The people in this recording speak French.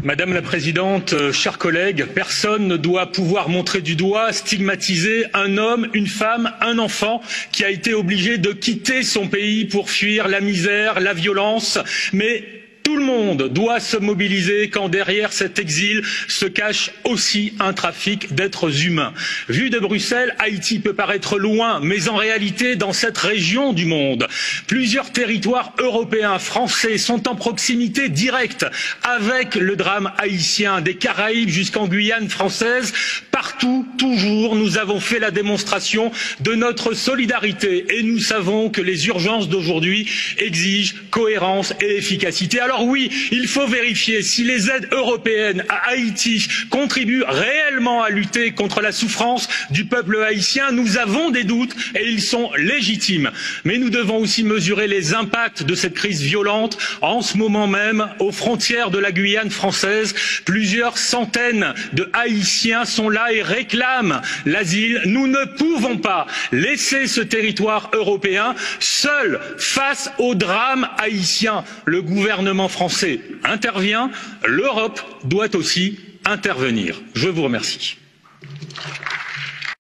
Madame la Présidente, chers collègues, personne ne doit pouvoir montrer du doigt, stigmatiser un homme, une femme, un enfant qui a été obligé de quitter son pays pour fuir la misère, la violence, mais tout le monde doit se mobiliser quand derrière cet exil se cache aussi un trafic d'êtres humains. Vu de Bruxelles, Haïti peut paraître loin, mais en réalité, dans cette région du monde, plusieurs territoires européens, français sont en proximité directe avec le drame haïtien, des Caraïbes jusqu'en Guyane française. Partout, toujours, nous avons fait la démonstration de notre solidarité et nous savons que les urgences d'aujourd'hui exigent cohérence et efficacité. Alors oui, il faut vérifier si les aides européennes à Haïti contribuent réellement à lutter contre la souffrance du peuple haïtien. Nous avons des doutes et ils sont légitimes. Mais nous devons aussi mesurer les impacts de cette crise violente. En ce moment même, aux frontières de la Guyane française, plusieurs centaines de Haïtiens sont là et réclament l'asile. Nous ne pouvons pas laisser ce territoire européen seul face au drame haïtien. Le gouvernement français intervient, l'Europe doit aussi intervenir. Je vous remercie.